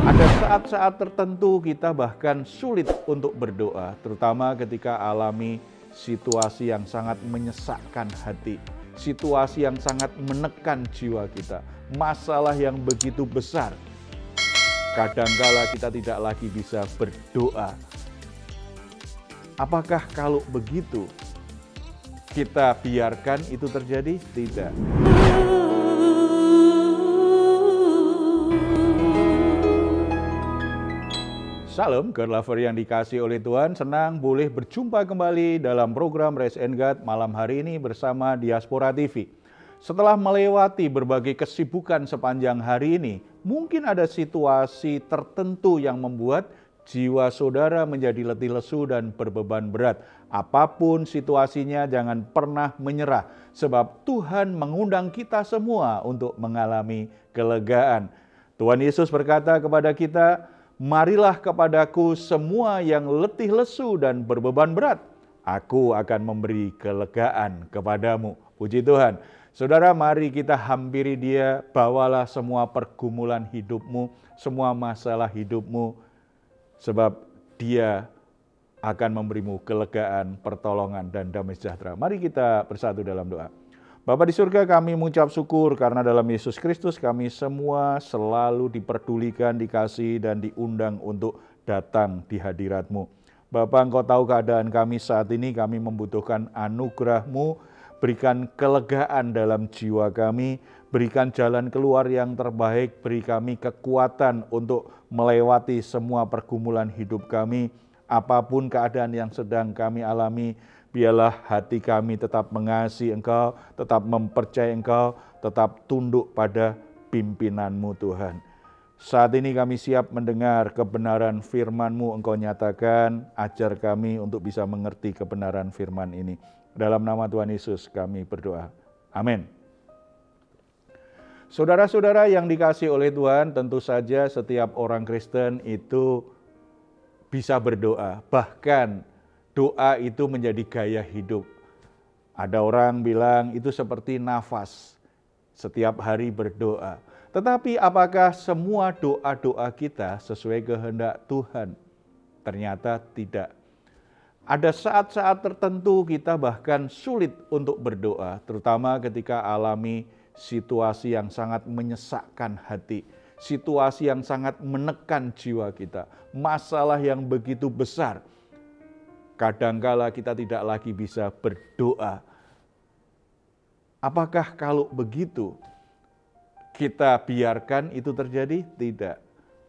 Ada saat-saat tertentu kita bahkan sulit untuk berdoa, terutama ketika alami situasi yang sangat menyesakkan hati, situasi yang sangat menekan jiwa kita, masalah yang begitu besar. Kadangkala kita tidak lagi bisa berdoa. Apakah kalau begitu kita biarkan itu terjadi? Tidak. Salam, God Lover yang dikasih oleh Tuhan, senang boleh berjumpa kembali dalam program Raise and God malam hari ini bersama Diaspora TV. Setelah melewati berbagai kesibukan sepanjang hari ini, mungkin ada situasi tertentu yang membuat jiwa saudara menjadi letih lesu dan berbeban berat. Apapun situasinya, jangan pernah menyerah, sebab Tuhan mengundang kita semua untuk mengalami kelegaan. Tuhan Yesus berkata kepada kita, "Marilah kepadaku semua yang letih lesu dan berbeban berat, aku akan memberi kelegaan kepadamu." Puji Tuhan. Saudara, mari kita hampiri Dia, bawalah semua pergumulan hidupmu, semua masalah hidupmu, sebab Dia akan memberimu kelegaan, pertolongan, dan damai sejahtera. Mari kita bersatu dalam doa. Bapa di surga, kami mengucap syukur karena dalam Yesus Kristus kami semua selalu diperdulikan, dikasih, dan diundang untuk datang di hadirat-Mu. Bapa, Engkau tahu keadaan kami saat ini, kami membutuhkan anugerah-Mu, berikan kelegaan dalam jiwa kami, berikan jalan keluar yang terbaik, beri kami kekuatan untuk melewati semua pergumulan hidup kami, apapun keadaan yang sedang kami alami. Biarlah hati kami tetap mengasihi Engkau, tetap mempercayai Engkau, tetap tunduk pada pimpinan-Mu Tuhan. Saat ini kami siap mendengar kebenaran firman-Mu, Engkau nyatakan, ajar kami untuk bisa mengerti kebenaran firman ini. Dalam nama Tuhan Yesus kami berdoa. Amin. Saudara-saudara yang dikasihi oleh Tuhan, tentu saja setiap orang Kristen itu bisa berdoa, bahkan doa itu menjadi gaya hidup. Ada orang bilang itu seperti nafas, setiap hari berdoa. Tetapi apakah semua doa-doa kita sesuai kehendak Tuhan? Ternyata tidak. Ada saat-saat tertentu kita bahkan sulit untuk berdoa, terutama ketika alami situasi yang sangat menyesakkan hati, situasi yang sangat menekan jiwa kita, masalah yang begitu besar. Kadangkala kita tidak lagi bisa berdoa. Apakah kalau begitu kita biarkan itu terjadi? Tidak.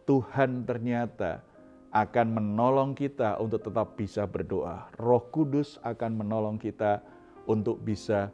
Tuhan ternyata akan menolong kita untuk tetap bisa berdoa. Roh Kudus akan menolong kita untuk bisa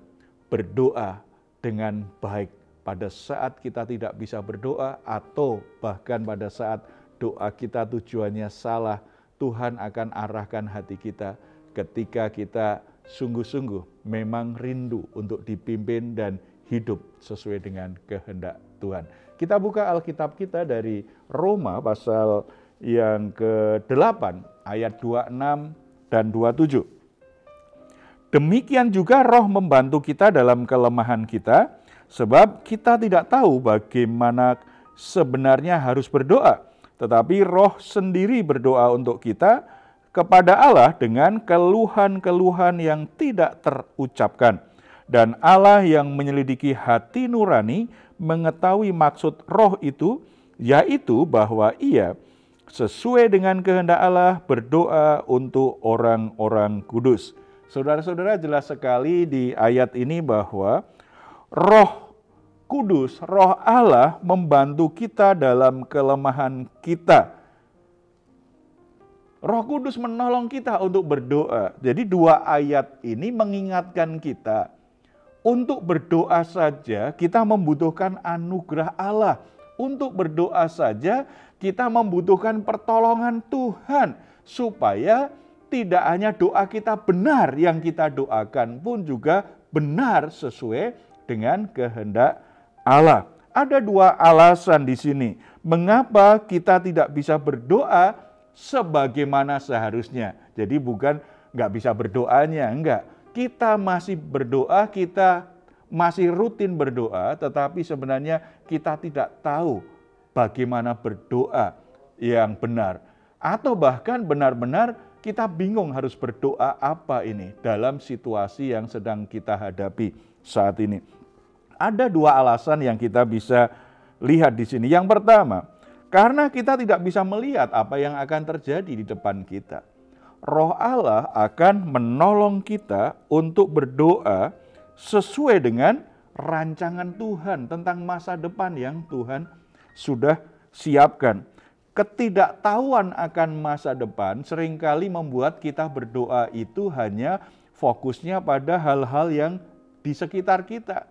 berdoa dengan baik pada saat kita tidak bisa berdoa, atau bahkan pada saat doa kita tujuannya salah. Tuhan akan arahkan hati kita ketika kita sungguh-sungguh memang rindu untuk dipimpin dan hidup sesuai dengan kehendak Tuhan. Kita buka Alkitab kita dari Roma pasal yang ke-8 ayat 26 dan 27. Demikian juga Roh membantu kita dalam kelemahan kita, sebab kita tidak tahu bagaimana sebenarnya harus berdoa. Tetapi Roh sendiri berdoa untuk kita kepada Allah dengan keluhan-keluhan yang tidak terucapkan. Dan Allah yang menyelidiki hati nurani mengetahui maksud Roh itu, yaitu bahwa Ia sesuai dengan kehendak Allah berdoa untuk orang-orang kudus. Saudara-saudara, jelas sekali di ayat ini bahwa Roh Kudus, Roh Allah membantu kita dalam kelemahan kita. Roh Kudus menolong kita untuk berdoa. Jadi dua ayat ini mengingatkan kita, untuk berdoa saja kita membutuhkan anugerah Allah. Untuk berdoa saja kita membutuhkan pertolongan Tuhan, supaya tidak hanya doa kita benar, yang kita doakan pun juga benar sesuai dengan kehendak Allah. Ada dua alasan di sini mengapa kita tidak bisa berdoa sebagaimana seharusnya. Jadi bukan nggak bisa berdoanya, enggak. Kita masih berdoa, kita masih rutin berdoa, tetapi sebenarnya kita tidak tahu bagaimana berdoa yang benar. Atau bahkan benar-benar kita bingung harus berdoa apa ini dalam situasi yang sedang kita hadapi saat ini. Ada dua alasan yang kita bisa lihat di sini. Yang pertama, karena kita tidak bisa melihat apa yang akan terjadi di depan kita. Roh Allah akan menolong kita untuk berdoa sesuai dengan rancangan Tuhan tentang masa depan yang Tuhan sudah siapkan. Ketidaktahuan akan masa depan seringkali membuat kita berdoa itu hanya fokusnya pada hal-hal yang di sekitar kita.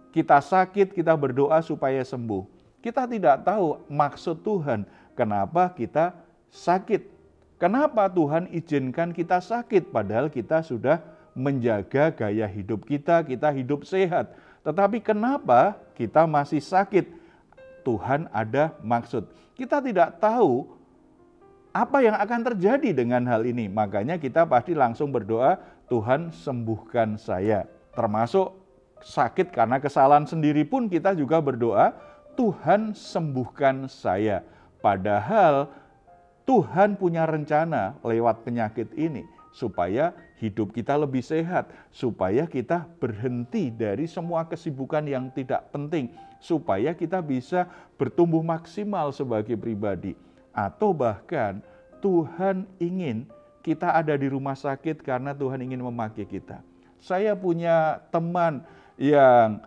Kita sakit, kita berdoa supaya sembuh. Kita tidak tahu maksud Tuhan, kenapa kita sakit. Kenapa Tuhan izinkan kita sakit, padahal kita sudah menjaga gaya hidup kita hidup sehat. Tetapi kenapa kita masih sakit? Tuhan ada maksud. Kita tidak tahu apa yang akan terjadi dengan hal ini. Makanya kita pasti langsung berdoa, Tuhan sembuhkan saya. Termasuk sakit karena kesalahan sendiri pun kita juga berdoa, Tuhan sembuhkan saya. Padahal Tuhan punya rencana lewat penyakit ini supaya hidup kita lebih sehat, supaya kita berhenti dari semua kesibukan yang tidak penting, supaya kita bisa bertumbuh maksimal sebagai pribadi. Atau bahkan Tuhan ingin kita ada di rumah sakit karena Tuhan ingin memakai kita. Saya punya teman yang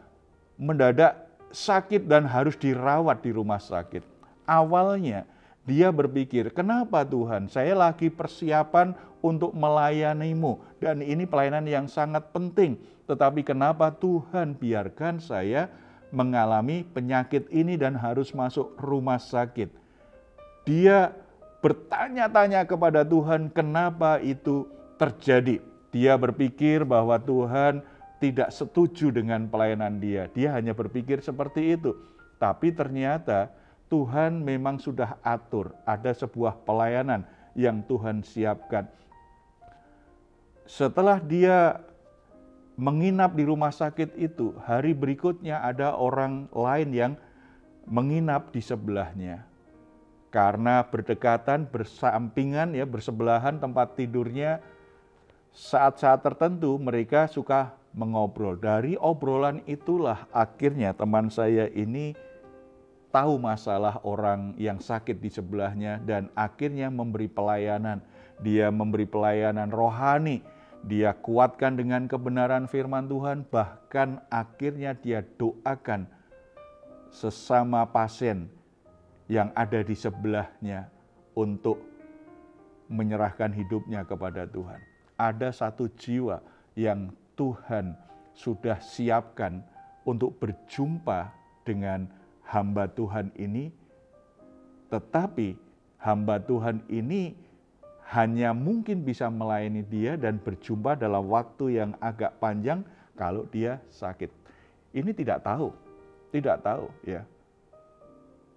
mendadak sakit dan harus dirawat di rumah sakit. Awalnya dia berpikir, kenapa Tuhan? Saya lagi persiapan untuk melayanimu dan ini pelayanan yang sangat penting. Tetapi kenapa Tuhan biarkan saya mengalami penyakit ini dan harus masuk rumah sakit? Dia bertanya-tanya kepada Tuhan, kenapa itu terjadi? Dia berpikir bahwa Tuhan tidak setuju dengan pelayanan dia. Dia hanya berpikir seperti itu. Tapi ternyata Tuhan memang sudah atur, ada sebuah pelayanan yang Tuhan siapkan. Setelah dia menginap di rumah sakit itu, hari berikutnya ada orang lain yang menginap di sebelahnya. Karena berdekatan, bersampingan, bersebelahan tempat tidurnya, saat-saat tertentu mereka suka mengobrol. Dari obrolan itulah akhirnya teman saya ini tahu masalah orang yang sakit di sebelahnya dan akhirnya memberi pelayanan. Dia memberi pelayanan rohani, dia kuatkan dengan kebenaran firman Tuhan, bahkan akhirnya dia doakan sesama pasien yang ada di sebelahnya untuk menyerahkan hidupnya kepada Tuhan. Ada satu jiwa yang Tuhan sudah siapkan untuk berjumpa dengan hamba Tuhan ini, tetapi hamba Tuhan ini hanya mungkin bisa melayani dia dan berjumpa dalam waktu yang agak panjang kalau dia sakit. Ini tidak tahu ya.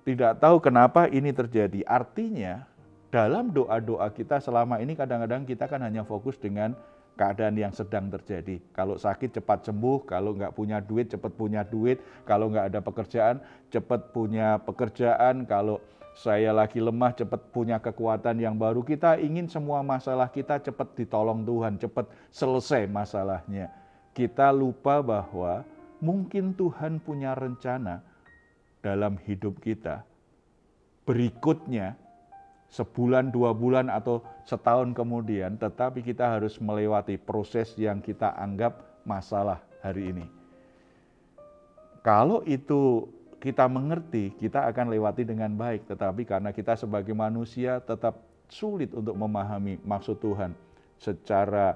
Tidak tahu kenapa ini terjadi. Artinya dalam doa-doa kita selama ini kadang-kadang kita kan hanya fokus dengan keadaan yang sedang terjadi. Kalau sakit cepat sembuh, kalau nggak punya duit cepat punya duit, kalau nggak ada pekerjaan cepat punya pekerjaan, kalau saya lagi lemah cepat punya kekuatan yang baru. Kita ingin semua masalah kita cepat ditolong Tuhan, cepat selesai masalahnya. Kita lupa bahwa mungkin Tuhan punya rencana dalam hidup kita berikutnya, sebulan, 2 bulan, atau setahun kemudian, tetapi kita harus melewati proses yang kita anggap masalah hari ini. Kalau itu kita mengerti, kita akan lewati dengan baik, tetapi karena kita sebagai manusia tetap sulit untuk memahami maksud Tuhan secara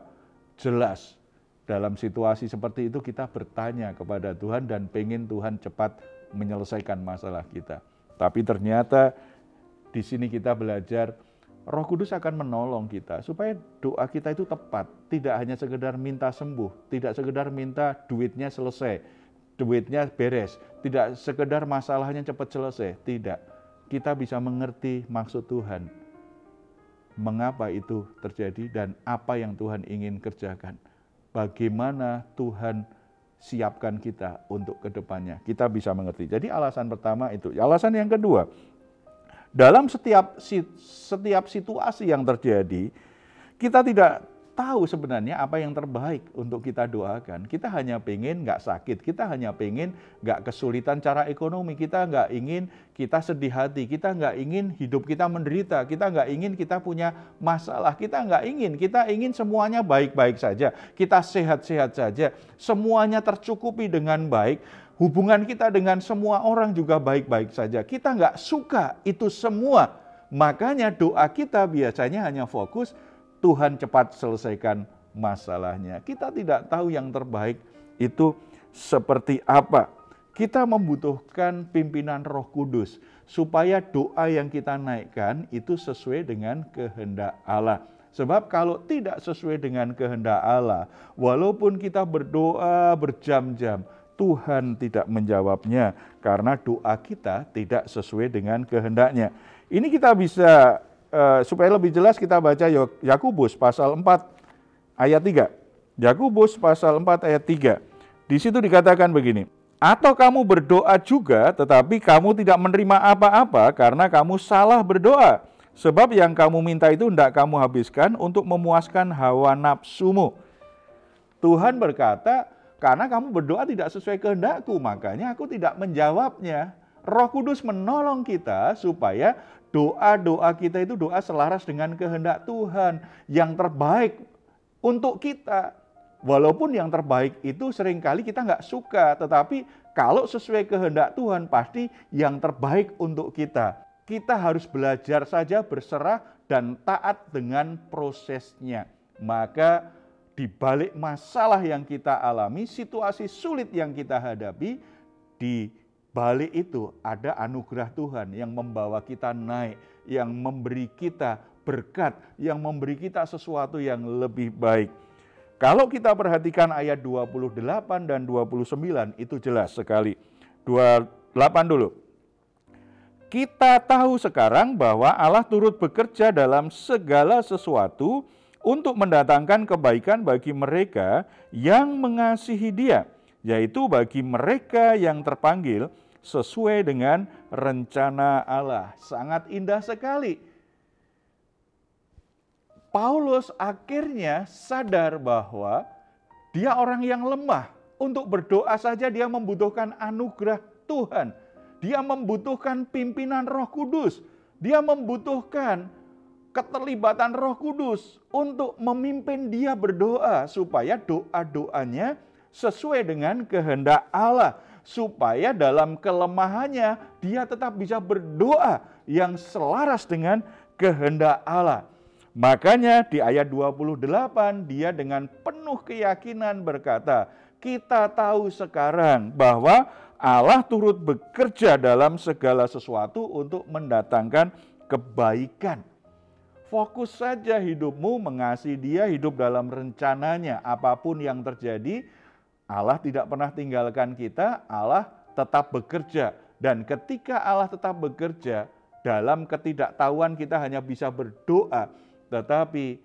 jelas. Dalam situasi seperti itu kita bertanya kepada Tuhan dan pengen Tuhan cepat menyelesaikan masalah kita. Tapi ternyata di sini kita belajar Roh Kudus akan menolong kita supaya doa kita itu tepat. Tidak hanya sekedar minta sembuh, tidak sekedar minta duitnya selesai, duitnya beres, tidak sekedar masalahnya cepat selesai. Tidak, kita bisa mengerti maksud Tuhan, mengapa itu terjadi dan apa yang Tuhan ingin kerjakan. Bagaimana Tuhan siapkan kita untuk kedepannya. Kita bisa mengerti. Jadi alasan pertama itu. Alasan yang kedua, dalam setiap situasi yang terjadi, kita tidak tahu sebenarnya apa yang terbaik untuk kita doakan. Kita hanya pengen nggak sakit, kita hanya pengen nggak kesulitan cara ekonomi, kita nggak ingin kita sedih hati, kita nggak ingin hidup kita menderita, kita nggak ingin kita punya masalah, kita ingin semuanya baik-baik saja, kita sehat-sehat saja, semuanya tercukupi dengan baik, hubungan kita dengan semua orang juga baik-baik saja. Kita nggak suka itu semua, makanya doa kita biasanya hanya fokus Tuhan cepat selesaikan masalahnya. Kita tidak tahu yang terbaik itu seperti apa. Kita membutuhkan pimpinan Roh Kudus supaya doa yang kita naikkan itu sesuai dengan kehendak Allah. Sebab kalau tidak sesuai dengan kehendak Allah, walaupun kita berdoa berjam-jam, Tuhan tidak menjawabnya karena doa kita tidak sesuai dengan kehendaknya. Ini kita bisa supaya lebih jelas kita baca Yakobus pasal 4 ayat 3. Yakobus pasal 4 ayat 3. Di situ dikatakan begini, atau kamu berdoa juga tetapi kamu tidak menerima apa-apa karena kamu salah berdoa. Sebab yang kamu minta itu hendak kamu habiskan untuk memuaskan hawa nafsumu. Tuhan berkata, karena kamu berdoa tidak sesuai kehendakku, makanya aku tidak menjawabnya. Roh Kudus menolong kita supaya doa-doa kita itu doa selaras dengan kehendak Tuhan. Yang terbaik untuk kita. Walaupun yang terbaik itu seringkali kita nggak suka. Tetapi kalau sesuai kehendak Tuhan pasti yang terbaik untuk kita. Kita harus belajar saja berserah dan taat dengan prosesnya. Maka di balik masalah yang kita alami, situasi sulit yang kita hadapi, di balik itu ada anugerah Tuhan yang membawa kita naik, yang memberi kita berkat, yang memberi kita sesuatu yang lebih baik. Kalau kita perhatikan ayat 28 dan 29 itu jelas sekali. 28 dulu. Kita tahu sekarang bahwa Allah turut bekerja dalam segala sesuatu untuk mendatangkan kebaikan bagi mereka yang mengasihi Dia, yaitu bagi mereka yang terpanggil sesuai dengan rencana Allah. Sangat indah sekali. Paulus akhirnya sadar bahwa dia orang yang lemah. Untuk berdoa saja dia membutuhkan anugerah Tuhan. Dia membutuhkan pimpinan Roh Kudus. Dia membutuhkan keterlibatan Roh Kudus untuk memimpin dia berdoa supaya doa-doanya sesuai dengan kehendak Allah, supaya dalam kelemahannya dia tetap bisa berdoa yang selaras dengan kehendak Allah. Makanya di ayat 28 dia dengan penuh keyakinan berkata, kita tahu sekarang bahwa Allah turut bekerja dalam segala sesuatu untuk mendatangkan kebaikan. Fokus saja hidupmu mengasihi Dia, hidup dalam rencananya. Apapun yang terjadi, Allah tidak pernah tinggalkan kita, Allah tetap bekerja. Dan ketika Allah tetap bekerja, dalam ketidaktahuan kita hanya bisa berdoa, tetapi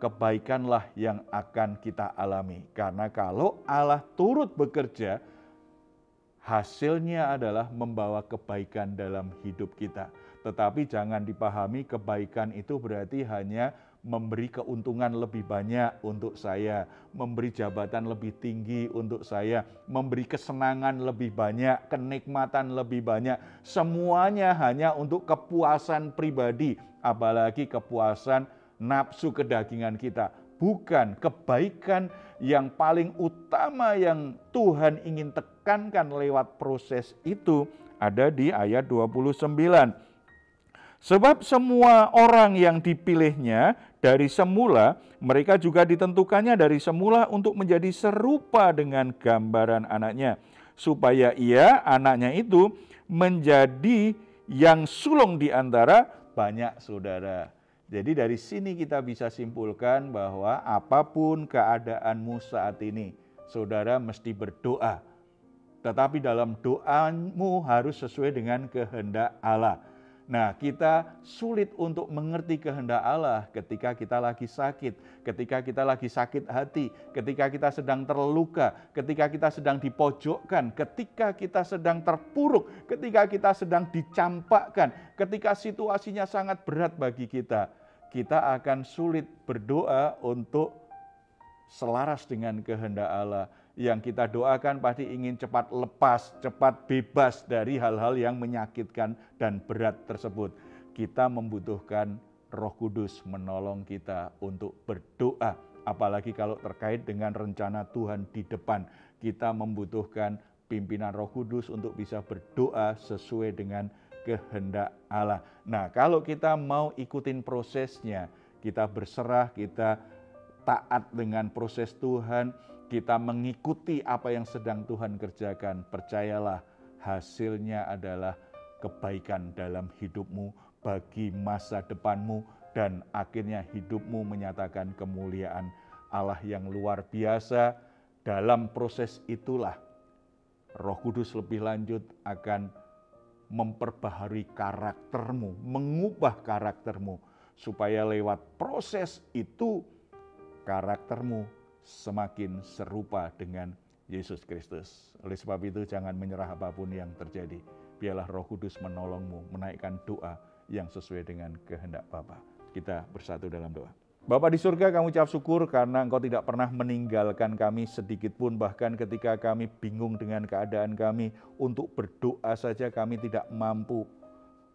kebaikanlah yang akan kita alami. Karena kalau Allah turut bekerja, hasilnya adalah membawa kebaikan dalam hidup kita. Tetapi jangan dipahami kebaikan itu berarti hanya memberi keuntungan lebih banyak untuk saya, memberi jabatan lebih tinggi untuk saya, memberi kesenangan lebih banyak, kenikmatan lebih banyak. Semuanya hanya untuk kepuasan pribadi, apalagi kepuasan nafsu kedagingan kita. Bukan, kebaikan yang paling utama yang Tuhan ingin tekankan lewat proses itu ada di ayat 29. Sebab semua orang yang dipilihnya dari semula, mereka juga ditentukannya dari semula untuk menjadi serupa dengan gambaran anaknya. Supaya ia, anaknya itu, menjadi yang sulung di antara banyak saudara. Jadi dari sini kita bisa simpulkan bahwa apapun keadaanmu saat ini, saudara mesti berdoa. Tetapi dalam doamu harus sesuai dengan kehendak Allah. Nah, kita sulit untuk mengerti kehendak Allah ketika kita lagi sakit, ketika kita lagi sakit hati, ketika kita sedang terluka, ketika kita sedang dipojokkan, ketika kita sedang terpuruk, ketika kita sedang dicampakkan, ketika situasinya sangat berat bagi kita. Kita akan sulit berdoa untuk selaras dengan kehendak Allah. Yang kita doakan pasti ingin cepat lepas, cepat bebas dari hal-hal yang menyakitkan dan berat tersebut. Kita membutuhkan Roh Kudus menolong kita untuk berdoa. Apalagi kalau terkait dengan rencana Tuhan di depan. Kita membutuhkan pimpinan Roh Kudus untuk bisa berdoa sesuai dengan kehendak Allah. Nah, kalau kita mau ikutin prosesnya, kita berserah, kita taat dengan proses Tuhan, kita mengikuti apa yang sedang Tuhan kerjakan, percayalah hasilnya adalah kebaikan dalam hidupmu, bagi masa depanmu, dan akhirnya hidupmu menyatakan kemuliaan Allah yang luar biasa. Dalam proses itulah Roh Kudus lebih lanjut akan memperbaharui karaktermu, mengubah karaktermu, supaya lewat proses itu karaktermu semakin serupa dengan Yesus Kristus. Oleh sebab itu jangan menyerah apapun yang terjadi. Biarlah Roh Kudus menolongmu menaikkan doa yang sesuai dengan kehendak Bapa. Kita bersatu dalam doa. Bapa di surga, kami ucap syukur karena Engkau tidak pernah meninggalkan kami sedikit pun, bahkan ketika kami bingung dengan keadaan kami, untuk berdoa saja kami tidak mampu.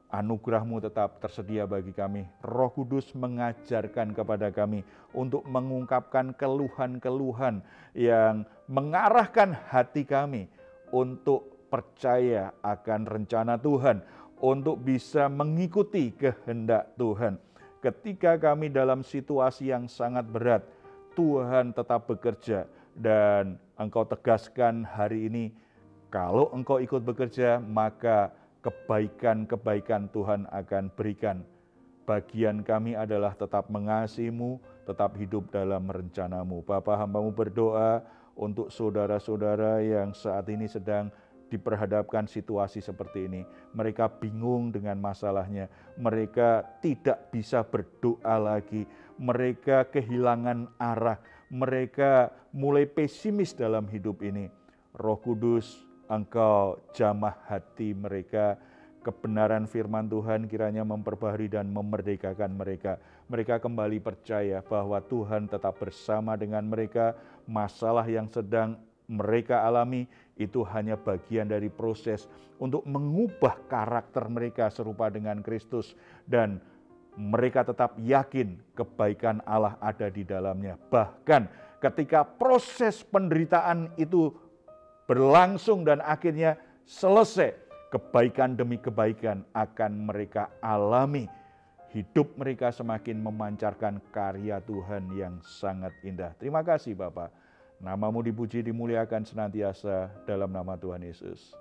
Anugerah-Mu tetap tersedia bagi kami. Roh Kudus mengajarkan kepada kami untuk mengungkapkan keluhan-keluhan yang mengarahkan hati kami untuk percaya akan rencana Tuhan, untuk bisa mengikuti kehendak Tuhan. Ketika kami dalam situasi yang sangat berat, Tuhan tetap bekerja, dan Engkau tegaskan hari ini, kalau Engkau ikut bekerja, maka kebaikan-kebaikan Tuhan akan berikan. Bagian kami adalah tetap mengasihi-Mu, tetap hidup dalam rencana-Mu. Bapa, hamba-Mu berdoa untuk saudara-saudara yang saat ini sedang diperhadapkan situasi seperti ini. Mereka bingung dengan masalahnya. Mereka tidak bisa berdoa lagi. Mereka kehilangan arah. Mereka mulai pesimis dalam hidup ini. Roh Kudus, Engkau jamah hati mereka, kebenaran firman Tuhan kiranya memperbaharui dan memerdekakan mereka. Mereka kembali percaya bahwa Tuhan tetap bersama dengan mereka. Masalah yang sedang mereka alami itu hanya bagian dari proses untuk mengubah karakter mereka serupa dengan Kristus. Dan mereka tetap yakin kebaikan Allah ada di dalamnya. Bahkan ketika proses penderitaan itu berlangsung dan akhirnya selesai, kebaikan demi kebaikan akan mereka alami. Hidup mereka semakin memancarkan karya Tuhan yang sangat indah. Terima kasih Bapa. Nama-Mu dipuji, dimuliakan senantiasa dalam nama Tuhan Yesus.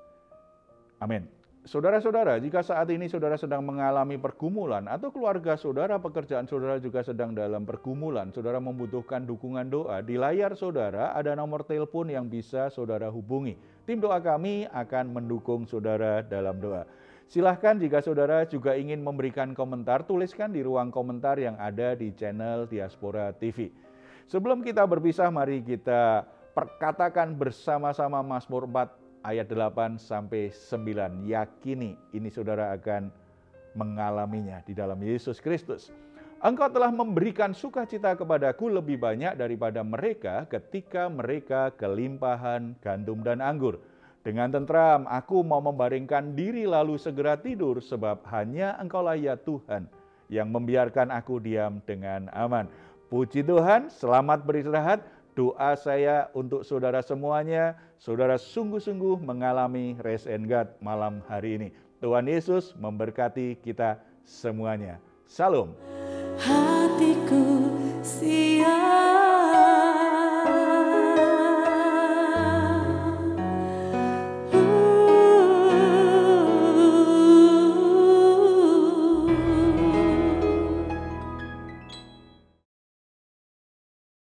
Amin. Saudara-saudara, jika saat ini saudara sedang mengalami pergumulan atau keluarga saudara, pekerjaan saudara juga sedang dalam pergumulan, saudara membutuhkan dukungan doa, di layar saudara ada nomor telepon yang bisa saudara hubungi. Tim doa kami akan mendukung saudara dalam doa. Silahkan jika saudara juga ingin memberikan komentar, tuliskan di ruang komentar yang ada di channel Diaspora TV. Sebelum kita berpisah, mari kita perkatakan bersama-sama Mazmur 4 ayat 8-9. Yakini ini saudara akan mengalaminya di dalam Yesus Kristus. Engkau telah memberikan sukacita kepadaku lebih banyak daripada mereka ketika mereka kelimpahan gandum dan anggur. Dengan tentram aku mau membaringkan diri lalu segera tidur, sebab hanya Engkaulah ya Tuhan yang membiarkan aku diam dengan aman. Puji Tuhan, selamat beristirahat. Doa saya untuk saudara semuanya, saudara sungguh-sungguh mengalami Rest and God malam hari ini. Tuhan Yesus memberkati kita semuanya. Shalom. Hatiku